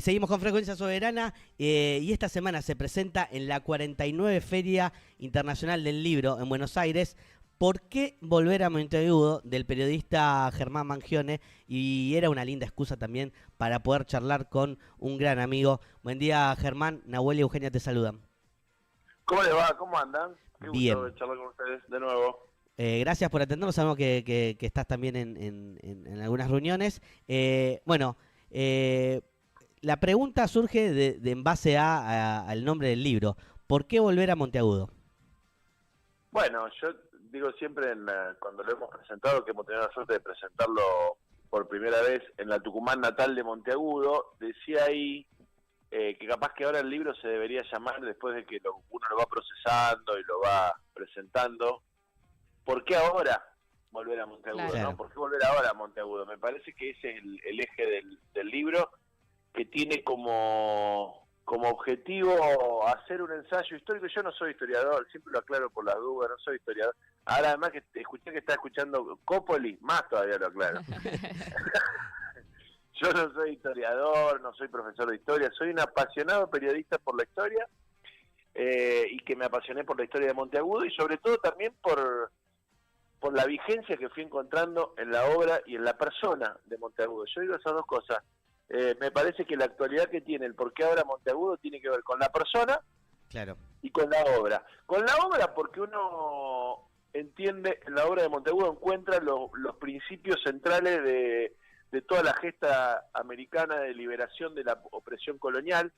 Seguimos con Frecuencia Soberana y esta semana se presenta en la 49 Feria Internacional del Libro en Buenos Aires. ¿Por qué volver a Monteagudo? Del periodista Germán Mangione, y era una linda excusa también para poder charlar con un gran amigo. Buen día, Germán. Nahuel y Eugenia te saludan. ¿Cómo les va? ¿Cómo andan? Qué Bien. gusto charlar con ustedes de nuevo. Gracias por atendernos. Sabemos que estás también en algunas reuniones. La pregunta surge de en base al nombre del libro. ¿Por qué volver a Monteagudo? Bueno, yo digo siempre cuando lo hemos presentado, que hemos tenido la suerte de presentarlo por primera vez en la Tucumán natal de Monteagudo, decía ahí que capaz que ahora el libro se debería llamar, después de que uno lo va procesando y lo va presentando, ¿por qué ahora volver a Monteagudo? Claro. ¿No? ¿Por qué volver ahora a Monteagudo? Me parece que ese es el eje del libro, que tiene como objetivo hacer un ensayo histórico. Yo no soy historiador, siempre lo aclaro por las dudas, no soy historiador. Ahora además que escuché que está escuchando Copoli, más todavía lo aclaro. Yo no soy historiador, no soy profesor de historia, soy un apasionado periodista por la historia, y que me apasioné por la historia de Monteagudo y sobre todo también por la vigencia que fui encontrando en la obra y en la persona de Monteagudo. Yo digo esas dos cosas. Me parece que la actualidad que tiene el por qué ahora Monteagudo tiene que ver con la persona, Claro. y con la obra. Con la obra porque uno entiende, en la obra de Monteagudo encuentra los principios centrales de toda la gesta americana de liberación de la opresión colonial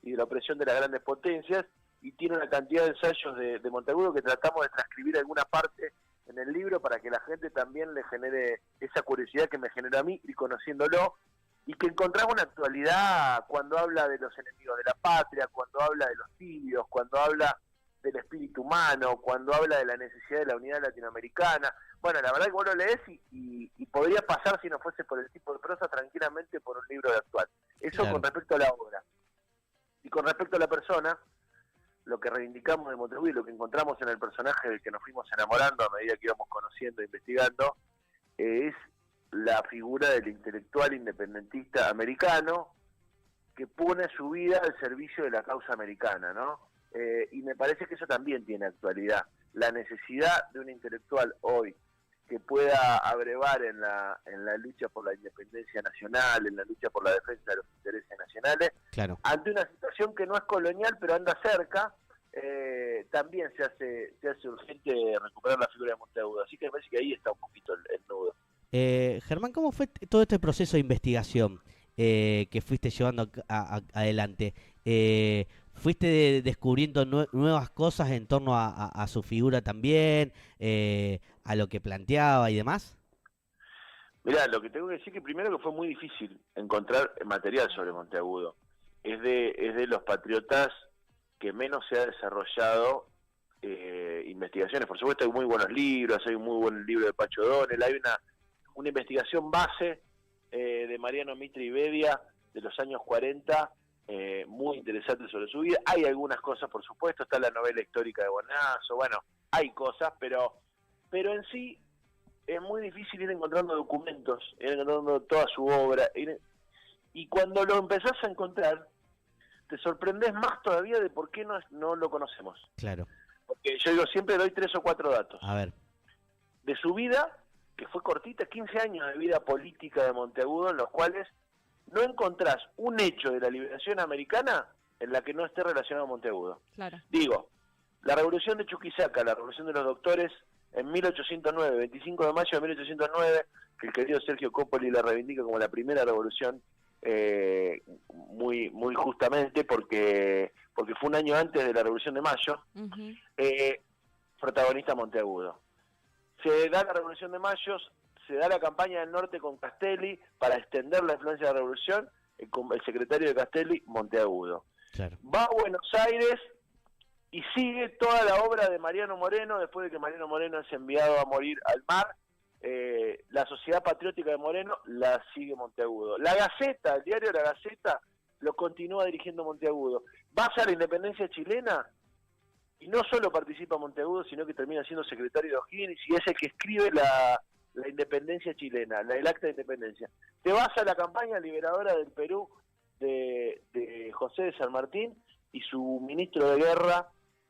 y de la opresión de las grandes potencias, y tiene una cantidad de ensayos de Monteagudo que tratamos de transcribir alguna parte en el libro para que la gente también le genere esa curiosidad que me genera a mí ir conociéndolo, y que encontramos una actualidad cuando habla de los enemigos de la patria, cuando habla de los tibios, cuando habla del espíritu humano, cuando habla de la necesidad de la unidad latinoamericana. Bueno, la verdad que vos lo lees y podría pasar, si no fuese por el tipo de prosa, tranquilamente por un libro de actual. Eso Claro. con respecto a la obra. Y con respecto a la persona, lo que reivindicamos de Monteagudo y lo que encontramos en el personaje del que nos fuimos enamorando a medida que íbamos conociendo e investigando, es la figura del intelectual independentista americano que pone su vida al servicio de la causa americana, ¿no? Y me parece que eso también tiene actualidad. La necesidad de un intelectual hoy que pueda abrevar en la lucha por la independencia nacional, en la lucha por la defensa de los intereses nacionales, Claro. ante una situación que no es colonial pero anda cerca, también se hace urgente recuperar la figura de Monteagudo. Así que me parece que ahí está un poquito el nudo. Germán, ¿cómo fue todo este proceso de investigación que fuiste llevando adelante? ¿Fuiste descubriendo nuevas cosas en torno a su figura también, a lo que planteaba y demás? Mirá, lo que tengo que decir que primero que fue muy difícil encontrar material sobre Monteagudo. Es de los patriotas que menos se ha desarrollado investigaciones. Por supuesto hay muy buenos libros, hay un muy buen libro de Pacho O'Donnell, hay una investigación base de Mariano Mitre y Bedia de los años 40, muy interesante sobre su vida. Hay algunas cosas, por supuesto, está la novela histórica de Bonazo, bueno, hay cosas, pero en sí es muy difícil ir encontrando documentos, ir encontrando toda su obra, y cuando lo empezás a encontrar, te sorprendés más todavía de por qué no lo conocemos. Claro. Porque yo digo, siempre doy 3 o 4 datos. A ver. De su vida, que fue cortita, 15 años de vida política de Monteagudo, en los cuales no encontrás un hecho de la liberación americana en la que no esté relacionado a Monteagudo. Claro. Digo, la revolución de Chuquisaca, la revolución de los doctores, en 1809, 25 de mayo de 1809, que el querido Sergio Copoli la reivindica como la primera revolución, muy justamente porque fue un año antes de la revolución de mayo, protagonista Monteagudo. Se da la revolución de mayo, se da la campaña del norte con Castelli para extender la influencia de la revolución, el secretario de Castelli, Monteagudo. Claro. Va a Buenos Aires y sigue toda la obra de Mariano Moreno, después de que Mariano Moreno es enviado a morir al mar. La Sociedad Patriótica de Moreno la sigue Monteagudo. La Gaceta, el diario La Gaceta, lo continúa dirigiendo Monteagudo. Va a la independencia chilena y no solo participa Monteagudo, sino que termina siendo secretario de O'Higgins y es el que escribe la independencia chilena, el acta de independencia. Te vas a la campaña liberadora del Perú de José de San Martín y su ministro de guerra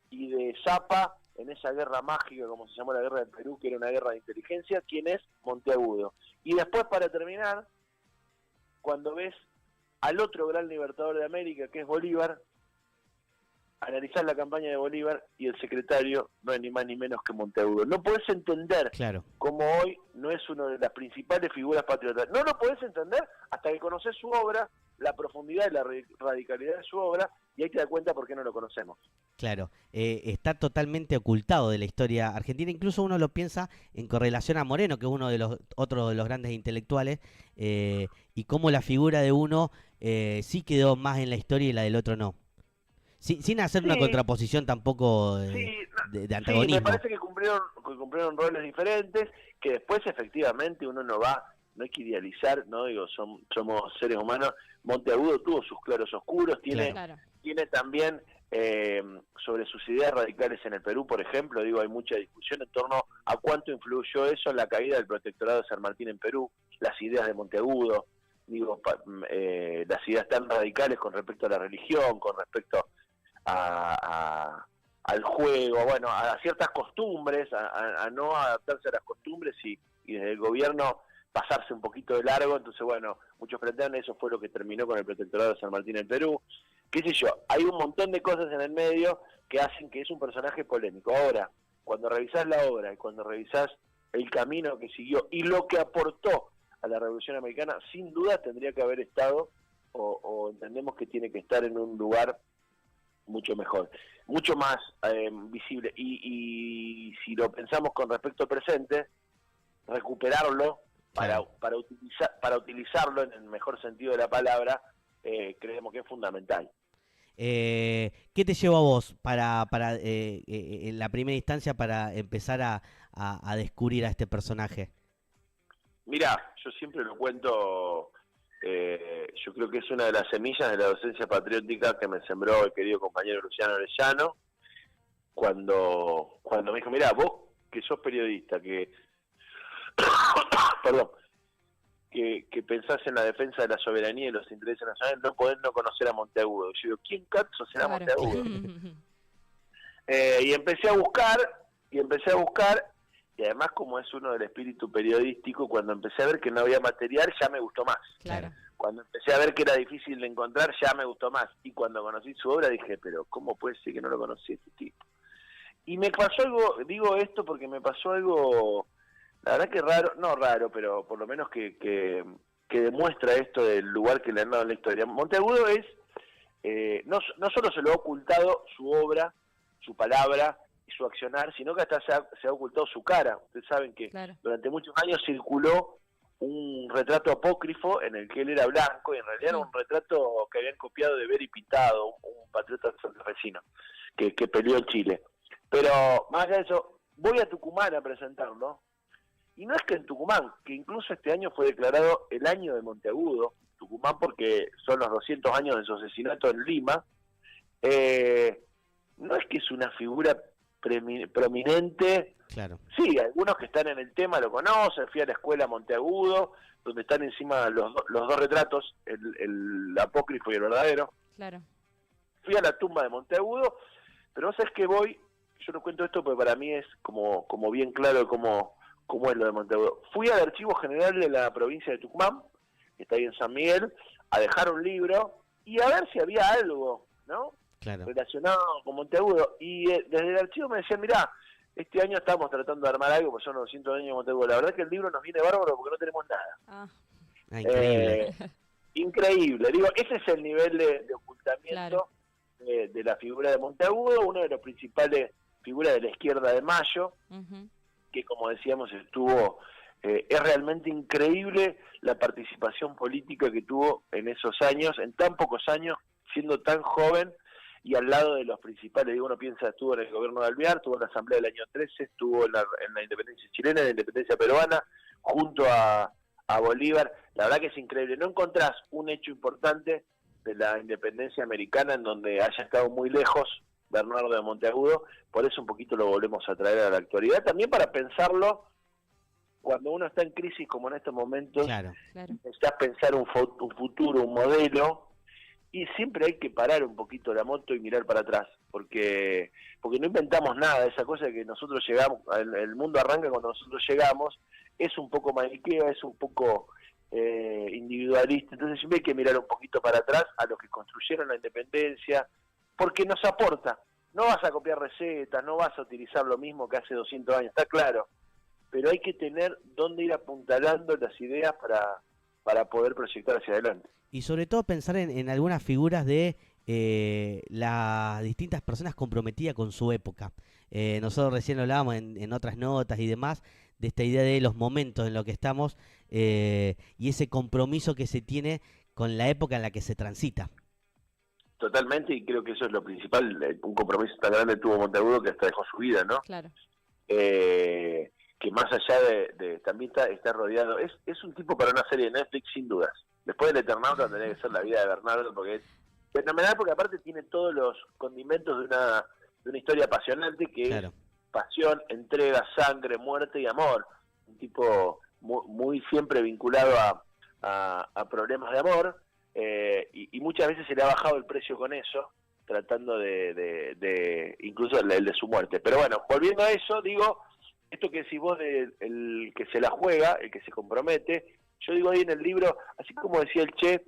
y de Zapa en esa guerra mágica, como se llamó la guerra del Perú, que era una guerra de inteligencia, quién es Monteagudo. Y después, para terminar, cuando ves al otro gran libertador de América, que es Bolívar, analizar la campaña de Bolívar y el secretario no es ni más ni menos que Monteagudo. No podés entender cómo hoy no es una de las principales figuras patriotas. No lo podés entender hasta que conoces su obra, la profundidad y la radicalidad de su obra, y ahí te das cuenta por qué no lo conocemos. Claro, está totalmente ocultado de la historia argentina. Incluso uno lo piensa en correlación a Moreno, que es otro de los grandes intelectuales, y cómo la figura de uno sí quedó más en la historia y la del otro no. Sin hacer una contraposición tampoco de antagonismo. Sí, me parece que cumplieron roles diferentes, que después efectivamente uno no hay que idealizar, no digo, somos seres humanos. Monteagudo tuvo sus claros oscuros, tiene también sobre sus ideas radicales en el Perú, por ejemplo, hay mucha discusión en torno a cuánto influyó eso en la caída del protectorado de San Martín en Perú, las ideas de Monteagudo, las ideas tan radicales con respecto a la religión, con respecto al juego, bueno, a ciertas costumbres, a no adaptarse a las costumbres y desde el gobierno pasarse un poquito de largo. Entonces, bueno, muchos plantean eso fue lo que terminó con el protectorado de San Martín en Perú. Qué sé yo, hay un montón de cosas en el medio que hacen que es un personaje polémico. Ahora, cuando revisás la obra y cuando revisás el camino que siguió y lo que aportó a la Revolución Americana, sin duda tendría que haber estado, o entendemos que tiene que estar en un lugar mucho mejor, mucho más visible. Y si lo pensamos con respecto al presente, recuperarlo para utilizarlo en el mejor sentido de la palabra, creemos que es fundamental. ¿Qué te llevó a vos en la primera instancia para empezar a descubrir a este personaje? Mirá, yo siempre lo cuento, yo creo que es una de las semillas de la docencia patriótica que me sembró el querido compañero Luciano Orellano, cuando me dijo, mirá, vos que sos periodista, perdón, que pensás en la defensa de la soberanía y los intereses nacionales, no podés no conocer a Monteagudo. Y yo digo, ¿quién cazzo será Monteagudo? Y empecé a buscar, y además como es uno del espíritu periodístico, cuando empecé a ver que no había material, ya me gustó más. Claro. Cuando empecé a ver que era difícil de encontrar, ya me gustó más. Y cuando conocí su obra dije, pero ¿cómo puede ser que no lo conocí este tipo? Y me pasó algo, digo esto porque me pasó algo, la verdad que raro, pero por lo menos que demuestra esto del lugar que le han dado en la historia. Monteagudo no solo se lo ha ocultado su obra, su palabra y su accionar, sino que hasta se ha ocultado su cara. Ustedes saben que durante muchos años circuló un retrato apócrifo en el que él era blanco y en realidad era un retrato que habían copiado de Beri Pintado, un patriota santafesino que peleó en Chile. Pero más allá de eso, voy a Tucumán a presentarlo. Y no es que en Tucumán, que incluso este año fue declarado el año de Monteagudo, Tucumán porque son los 200 años de su asesinato en Lima, no es que es una figura prominente. Claro. Sí, algunos que están en el tema lo conocen, fui a la escuela Monteagudo, donde están encima los dos retratos, el apócrifo y el verdadero. Claro. Fui a la tumba de Monteagudo, pero vos sabés que yo no cuento esto porque para mí es como bien claro cómo es lo de Monteagudo. Fui al Archivo General de la provincia de Tucumán, que está ahí en San Miguel, a dejar un libro y a ver si había algo, ¿no? Claro. Relacionado con Monteagudo. Y desde el archivo me decían, mirá, este año estamos tratando de armar algo, porque son los 200 años de Monteagudo. La verdad es que el libro nos viene bárbaro porque no tenemos nada. Increíble. Increíble. Digo, ese es el nivel de ocultamiento de la figura de Monteagudo, uno de los principales figuras de la izquierda de Mayo, que como decíamos es realmente increíble la participación política que tuvo en esos años, en tan pocos años, siendo tan joven y al lado de los principales. Uno piensa, estuvo en el gobierno de Alvear, estuvo en la Asamblea del año 13, estuvo en la independencia chilena, en la independencia peruana, junto a Bolívar. La verdad que es increíble. No encontrás un hecho importante de la independencia americana en donde haya estado muy lejos Bernardo de Monteagudo. Por eso un poquito lo volvemos a traer a la actualidad, también para pensarlo cuando uno está en crisis como en estos momentos. Claro. Necesitas pensar un futuro, un modelo, Y siempre hay que parar un poquito la moto y mirar para atrás, porque no inventamos nada. Esa cosa de que nosotros llegamos, el mundo arranca cuando nosotros llegamos, es un poco maniqueo, es un poco individualista. Entonces siempre hay que mirar un poquito para atrás a los que construyeron la independencia, porque nos aporta. No vas a copiar recetas, no vas a utilizar lo mismo que hace 200 años, está claro, pero hay que tener dónde ir apuntalando las ideas para poder proyectar hacia adelante. Y sobre todo pensar en algunas figuras de las distintas personas comprometidas con su época. Nosotros recién hablábamos en otras notas y demás de esta idea de los momentos en los que estamos y ese compromiso que se tiene con la época en la que se transita. Totalmente, y creo que eso es lo principal. Un compromiso tan grande tuvo Monteagudo que hasta dejó su vida, ¿no? Claro. Que más allá de también está rodeado, es un tipo para una serie de Netflix sin dudas. Después del Eternauta tendría que ser la vida de Bernardo, porque es fenomenal, porque aparte tiene todos los condimentos de una historia apasionante, que es pasión, entrega, sangre, muerte y amor. Un tipo muy siempre vinculado a problemas de amor, y muchas veces se le ha bajado el precio con eso, tratando de incluso el de su muerte. Pero bueno, volviendo a eso, digo, esto que decís vos el que se la juega, el que se compromete, yo digo ahí en el libro, así como decía el Che,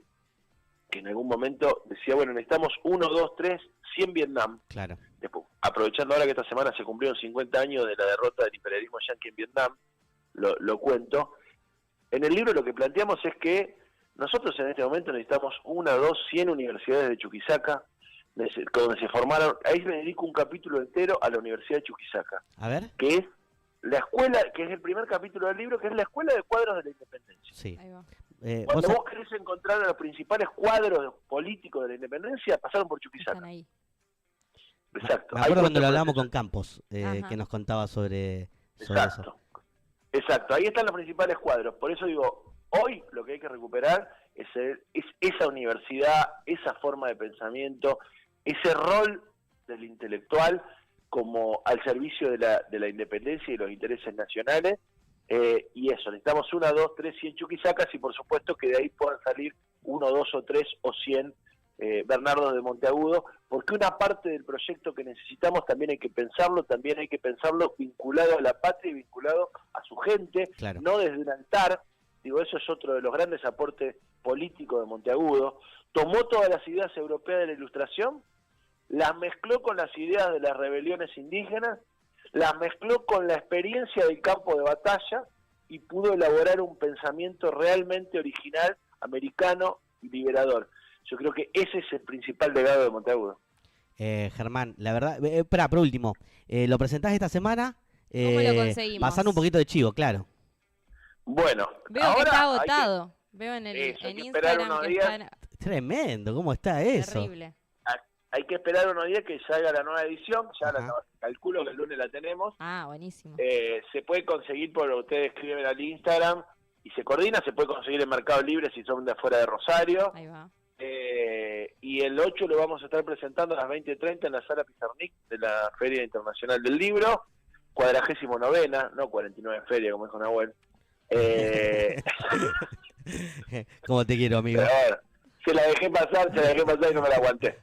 que en algún momento decía, bueno, necesitamos 1, 2, 3, 100 Vietnam. Claro. Después, aprovechando ahora que esta semana se cumplieron 50 años de la derrota del imperialismo yanqui en Vietnam, lo cuento. En el libro lo que planteamos es que nosotros en este momento necesitamos 1, 2, 100 universidades de Chuquisaca, donde se formaron. Ahí me dedico un capítulo entero a la Universidad de Chuquisaca. A ver. Que es la escuela, que es el primer capítulo del libro, que es la escuela de cuadros de la independencia. Sí. Ahí va. Cuando vos querés encontrar a los principales cuadros políticos de la independencia, pasaron por Chuquisaca. Están ahí. Exacto. Me acuerdo cuando lo hablamos con Campos, que nos contaba sobre eso. Exacto, ahí están los principales cuadros. Por eso digo, hoy lo que hay que recuperar es esa universidad, esa forma de pensamiento, ese rol del intelectual como al servicio de la independencia y los intereses nacionales, y eso, necesitamos 1, 2, 3, 100 Chuquisacas, y por supuesto que de ahí puedan salir 1, 2 o 3 o 100 Bernardo de Monteagudo, porque una parte del proyecto que necesitamos también hay que pensarlo vinculado a la patria y vinculado a su gente, claro. No desde un altar. Digo, eso es otro de los grandes aportes políticos de Monteagudo. Tomó todas las ideas europeas de la Ilustración, las mezcló con las ideas de las rebeliones indígenas, las mezcló con la experiencia del campo de batalla y pudo elaborar un pensamiento realmente original, americano y liberador. Yo creo que ese es el principal legado de Monteagudo. Germán, la verdad, por último, ¿lo presentás esta semana? ¿Cómo lo conseguimos? Pasando un poquito de chivo, claro. Bueno, veo ahora que está agotado. Veo en Instagram que está Tremendo, ¿cómo está eso? terrible. Hay que esperar unos días que salga la nueva edición, calculo que el lunes la tenemos. Ah, buenísimo. Se puede conseguir ustedes escriben al Instagram y se coordina, se puede conseguir en Mercado Libre si son de afuera de Rosario. Ahí va. Y el 8 lo vamos a estar presentando a las 20:30 en la Sala Pizarnik de la Feria Internacional del Libro, 49ª, no 49 Feria, como dijo Nahuel. ¿Cómo te quiero, amigo? Pero, se la dejé pasar y no me la aguanté.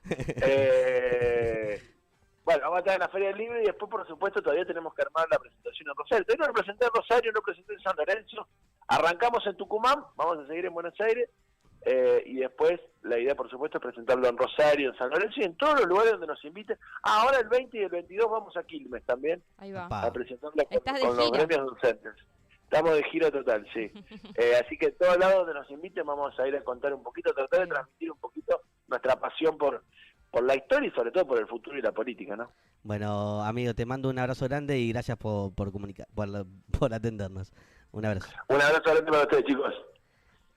Bueno, vamos a estar en la Feria del Libro y después, por supuesto, todavía tenemos que armar la presentación en Rosario. Todavía no lo presenté en Rosario, no lo presenté en San Lorenzo. Arrancamos en Tucumán, vamos a seguir en Buenos Aires. Y después la idea, por supuesto, es presentarlo en Rosario, en San Lorenzo y en todos los lugares donde nos inviten. Ahora el 20 y el 22 vamos a Quilmes también. Ahí va. A presentarlo ¿Estás de con los gira? gremios docentes. Estamos de gira total, sí. Así que en todos lados donde nos inviten vamos a ir a contar un poquito, tratar de transmitir un poquito nuestra pasión por la historia y sobre todo por el futuro y la política, ¿no? Bueno, amigo, te mando un abrazo grande y gracias por comunicar, por atendernos. Un abrazo. Un abrazo grande para ustedes, chicos.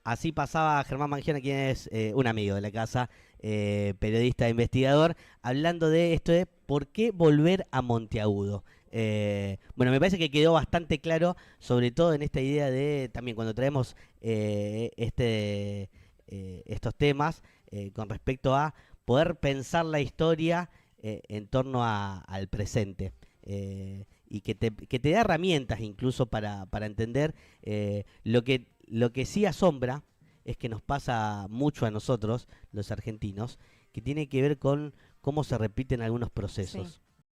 Así pasaba Germán Mangione, quien es un amigo de la casa, periodista e investigador, hablando de esto de por qué volver a Monteagudo. Bueno, me parece que quedó bastante claro, sobre todo en esta idea de, también cuando traemos estos temas, con respecto a poder pensar la historia en torno al presente. Y que te da herramientas incluso para entender lo que sí asombra es que nos pasa mucho a nosotros, los argentinos, que tiene que ver con cómo se repiten algunos procesos. Sí.